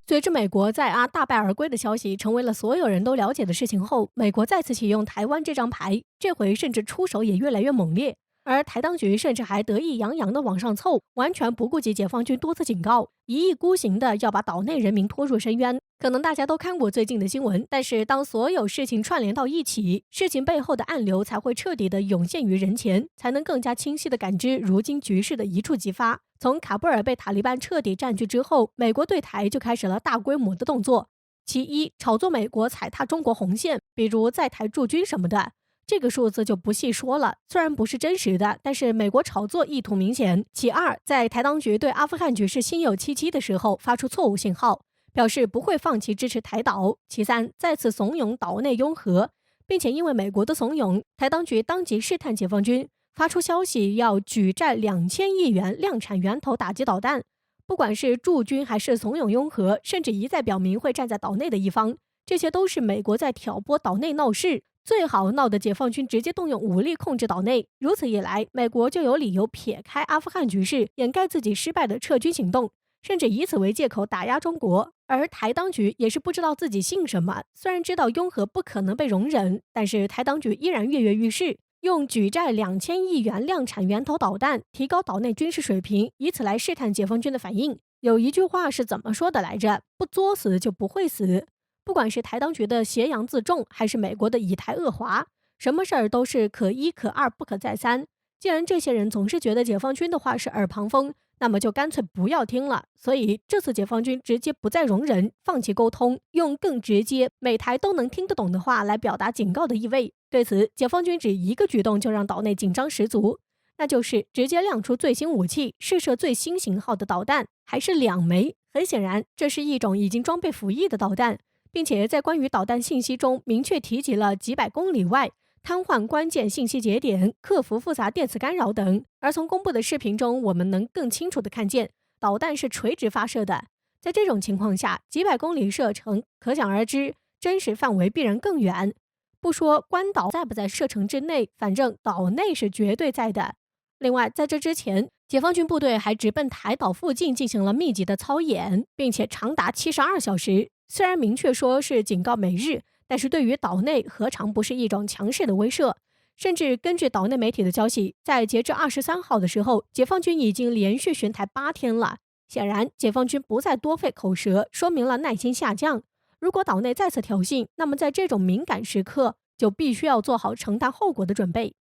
随着美国在阿大败而归的消息成为了所有人都了解的事情后，美国再次启用台湾这张牌，这回甚至出手也越来越猛烈。而台当局甚至还得意洋洋地往上凑，完全不顾及解放军多次警告，一意孤行的要把岛内人民拖入深渊。可能大家都看过最近的新闻，但是当所有事情串联到一起，事情背后的暗流才会彻底的涌现于人前，才能更加清晰地感知如今局势的一触即发。从喀布尔被塔利班彻底占据之后，美国对台就开始了大规模的动作。其一，炒作美国踩踏中国红线，比如在台驻军什么的，这个数字就不细说了，虽然不是真实的，但是美国炒作意图明显。其二，在台当局对阿富汗局势心有戚戚的时候发出错误信号，表示不会放弃支持台岛。其三，再次怂恿岛内拥核，并且因为美国的怂恿，台当局当即试探解放军，发出消息要举债2000亿元量产源头打击导弹。不管是驻军还是怂恿拥核，甚至一再表明会站在岛内的一方，这些都是美国在挑拨岛内闹事，最好闹得解放军直接动用武力控制岛内。如此一来，美国就有理由撇开阿富汗局势，掩盖自己失败的撤军行动，甚至以此为借口打压中国。而台当局也是不知道自己姓什么，虽然知道拥核不可能被容忍，但是台当局依然跃跃欲试，用举债2000亿元量产源头导弹，提高岛内军事水平，以此来试探解放军的反应。有一句话是怎么说的来着？不作死就不会死。不管是台当局的挟洋自重，还是美国的以台扼华，什么事儿都是可一可二不可再三。既然这些人总是觉得解放军的话是耳旁风，那么就干脆不要听了。所以这次解放军直接不再容忍，放弃沟通，用更直接、美台都能听得懂的话来表达警告的意味。对此，解放军只一个举动就让岛内紧张十足，那就是直接亮出最新武器，试射最新型号的导弹，还是2枚。很显然，这是一种已经装备服役的导弹，并且在关于导弹信息中明确提及了几百公里外瘫痪关键信息节点、克服复杂电磁干扰等。而从公布的视频中，我们能更清楚地看见导弹是垂直发射的。在这种情况下，几百公里射程，可想而知，真实范围必然更远。不说关岛在不在射程之内，反正岛内是绝对在的。另外，在这之前，解放军部队还直奔台岛附近进行了密集的操演，并且长达72小时。虽然明确说是警告美日，但是对于岛内何尝不是一种强势的威慑？甚至根据岛内媒体的消息，在截至23号的时候，解放军已经连续巡台8天了。显然，解放军不再多费口舌，说明了耐心下降。如果岛内再次挑衅，那么在这种敏感时刻，就必须要做好承担后果的准备。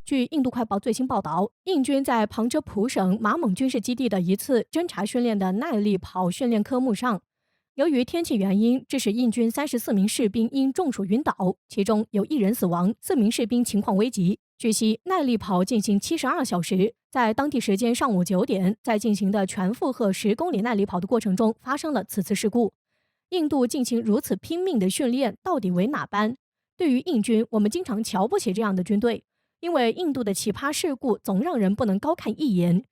据印度快报最新报道，印军在旁遮普省马蒙军事基地的一次侦察训练的耐力跑训练科目上，由于天气原因，致使印军34名士兵因中暑晕倒，其中有1人死亡，4名士兵情况危急。据悉，耐力跑进行72小时，在当地时间上午9点，在进行的全负荷10公里耐力跑的过程中发生了此次事故。印度进行如此拼命的训练，到底为哪般？对于印军，我们经常瞧不起这样的军队，因为印度的奇葩事故总让人不能高看一眼。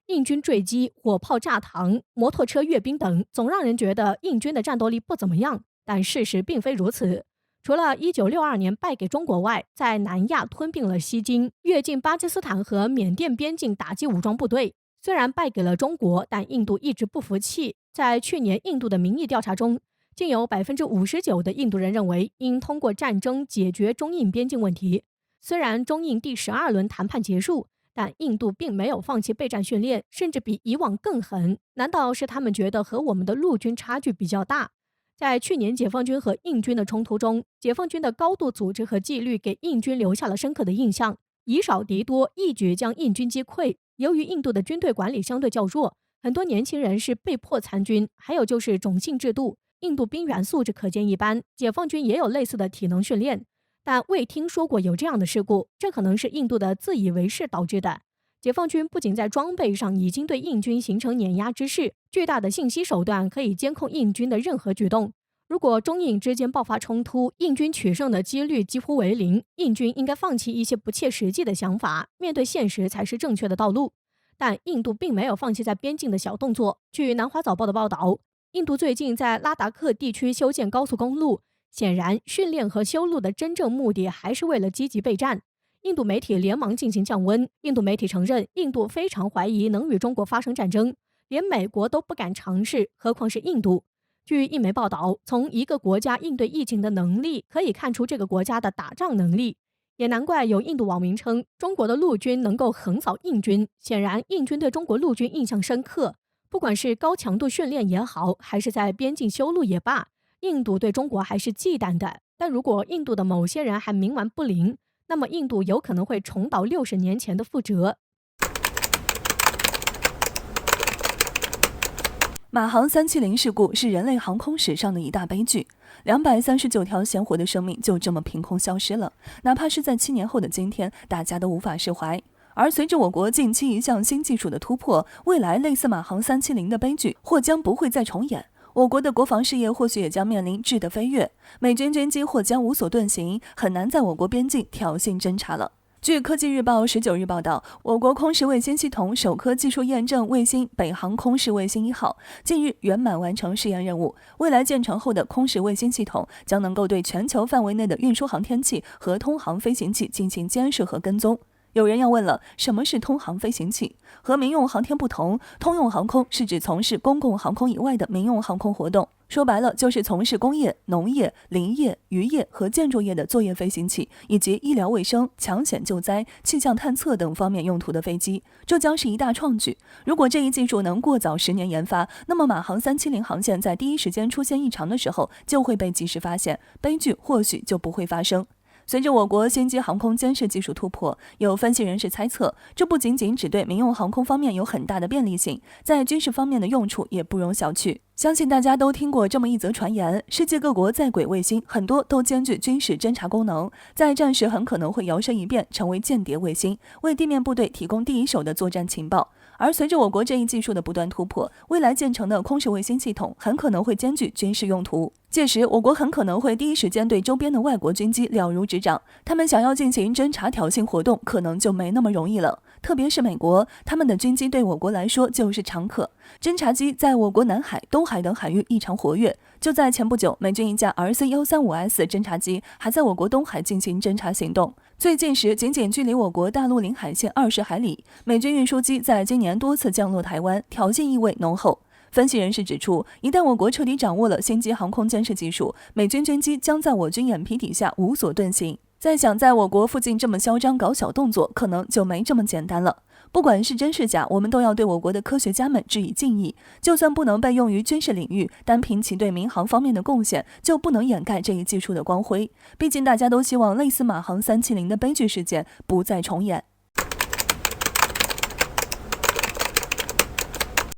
印军坠机、火炮炸膛、摩托车阅兵等，总让人觉得印军的战斗力不怎么样。但事实并非如此。除了1962年败给中国外，在南亚吞并了西京，越境巴基斯坦和缅甸边境打击武装部队。虽然败给了中国，但印度一直不服气。在去年印度的民意调查中，竟有59%的印度人认为应通过战争解决中印边境问题。虽然中印第12轮谈判结束，但印度并没有放弃备战训练，甚至比以往更狠。难道是他们觉得和我们的陆军差距比较大？在去年解放军和印军的冲突中，解放军的高度组织和纪律给印军留下了深刻的印象，以少敌多，一举将印军击溃。由于印度的军队管理相对较弱，很多年轻人是被迫参军，还有就是种姓制度，印度兵员素质可见一斑。解放军也有类似的体能训练，但未听说过有这样的事故，这可能是印度的自以为是导致的。解放军不仅在装备上已经对印军形成碾压之势，巨大的信息手段可以监控印军的任何举动。如果中印之间爆发冲突，印军取胜的几率几乎为零，印军应该放弃一些不切实际的想法，面对现实才是正确的道路。但印度并没有放弃在边境的小动作。据南华早报的报道，印度最近在拉达克地区修建高速公路，显然训练和修路的真正目的还是为了积极备战。印度媒体连忙进行降温。印度媒体承认，印度非常怀疑能与中国发生战争，连美国都不敢尝试，何况是印度。据印媒报道，从一个国家应对疫情的能力可以看出这个国家的打仗能力。也难怪有印度网民称，中国的陆军能够横扫印军。显然，印军对中国陆军印象深刻，不管是高强度训练也好，还是在边境修路也罢，印度对中国还是忌惮的。但如果印度的某些人还冥顽不灵，那么印度有可能会重蹈60年前的覆辙。马航370事故是人类航空史上的一大悲剧，239条鲜活的生命就这么凭空消失了，哪怕是在7年后的今天，大家都无法释怀。而随着我国近期一项新技术的突破，未来类似马航370的悲剧或将不会再重演。我国的国防事业或许也将面临质的飞跃，美军军机或将无所遁形，很难在我国边境挑衅侦察了。据科技日报19日报道，我国空视卫星系统首颗技术验证卫星北航空视卫星1号近日圆满完成试验任务。未来建成后的空视卫星系统将能够对全球范围内的运输航天器和通航飞行器进行监视和跟踪。有人要问了，什么是通航飞行器？和民用航天不同，通用航空是指从事公共航空以外的民用航空活动，说白了就是从事工业、农业、林业、渔业和建筑业的作业飞行器，以及医疗卫生、抢险救灾、气象探测等方面用途的飞机。这将是一大创举。如果这一技术能过早10年研发，那么马航370航线在第一时间出现异常的时候，就会被及时发现，悲剧或许就不会发生。随着我国星际航空监视技术突破，有分析人士猜测，这不仅仅只对民用航空方面有很大的便利性，在军事方面的用处也不容小觑。相信大家都听过这么一则传言，世界各国在轨卫星很多都兼具军事侦察功能，在战时很可能会摇身一变成为间谍卫星，为地面部队提供第一手的作战情报。而随着我国这一技术的不断突破，未来建成的空视卫星系统很可能会兼具军事用途。届时，我国很可能会第一时间对周边的外国军机了如指掌，他们想要进行侦察挑衅活动，可能就没那么容易了。特别是美国，他们的军机对我国来说就是常客，侦察机在我国南海、东海等海域异常活跃。就在前不久，美军一架 RC-135S 侦察机还在我国东海进行侦察行动。最近时，仅仅距离我国大陆领海线20海里，美军运输机在今年多次降落台湾，挑衅意味浓厚。分析人士指出，一旦我国彻底掌握了星际航空监视技术，美军军机将在我军眼皮底下无所遁形。再想在我国附近这么嚣张搞小动作，可能就没这么简单了。不管是真是假，我们都要对我国的科学家们致以敬意。就算不能被用于军事领域，单凭其对民航方面的贡献，就不能掩盖这一技术的光辉。毕竟大家都希望类似马航370的悲剧事件不再重演。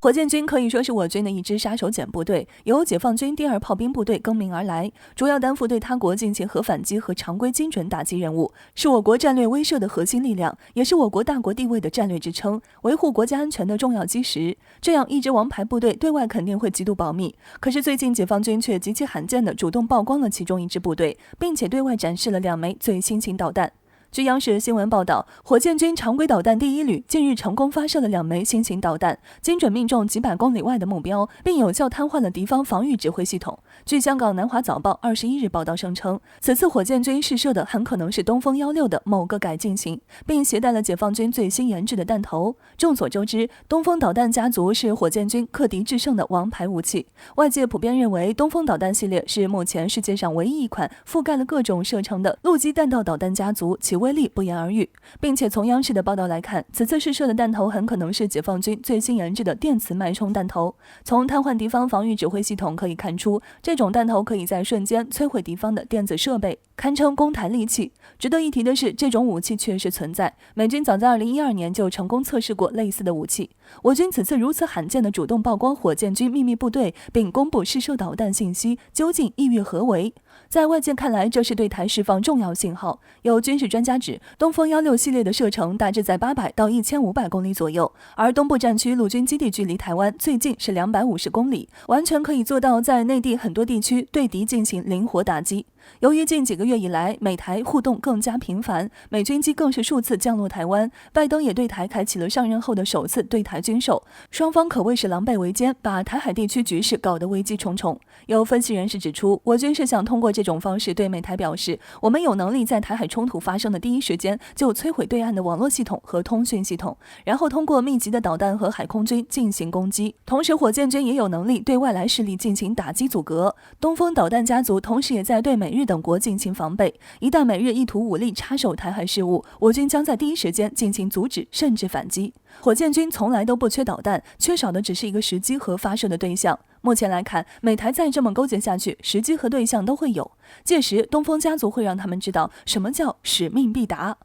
火箭军可以说是我军的一支杀手锏部队，由解放军第2炮兵部队更名而来，主要担负对他国进行核反击和常规精准打击任务，是我国战略威慑的核心力量，也是我国大国地位的战略支撑，维护国家安全的重要基石。这样一支王牌部队对外肯定会极度保密，可是最近解放军却极其罕见地主动曝光了其中一支部队，并且对外展示了2枚最新型导弹。据央视新闻报道，火箭军常规导弹第1旅近日成功发射了2枚新型导弹，精准命中几百公里外的目标，并有效瘫痪了敌方防御指挥系统。据香港南华早报21日报道声称，此次火箭军试射的很可能是东风16的某个改进型，并携带了解放军最新研制的弹头。众所周知，东风导弹家族是火箭军克敌制胜的王牌武器。外界普遍认为，东风导弹系列是目前世界上唯一一款覆盖了各种射程的陆基弹道导弹家族，其威力不言而喻。并且从央视的报道来看，此次试射的弹头很可能是解放军最新研制的电磁脉冲弹头。从瘫痪敌方防御指挥系统可以看出，这种弹头可以在瞬间摧毁敌方的电子设备，堪称攻台利器。值得一提的是，这种武器确实存在，美军早在2012年就成功测试过类似的武器。我军此次如此罕见的主动曝光火箭军秘密部队，并公布试射导弹信息，究竟意欲何为？在外界看来，这是对台释放重要信号。有军事专家指，东风16系列的射程大致在800到1500公里左右，而东部战区陆军基地距离台湾最近是250公里，完全可以做到在内地很多地区对敌进行灵活打击。由于近几个月以来，美台互动更加频繁，美军机更是数次降落台湾，拜登也对台开启了上任后的首次对台军售，双方可谓是狼狈为奸，把台海地区局势搞得危机重重。有分析人士指出，我军是想通过这种方式对美台表示，我们有能力在台海冲突发生的第一时间就摧毁对岸的网络系统和通讯系统，然后通过密集的导弹和海空军进行攻击。同时，火箭军也有能力对外来势力进行打击阻隔。东风导弹家族同时也在对美日等国进行防备，一旦美日意图武力插手台海事务，我军将在第一时间进行阻止甚至反击。火箭军从来都不缺导弹，缺少的只是一个时机和发射的对象。目前来看，美台再这么勾结下去，时机和对象都会有，届时东风家族会让他们知道什么叫使命必达。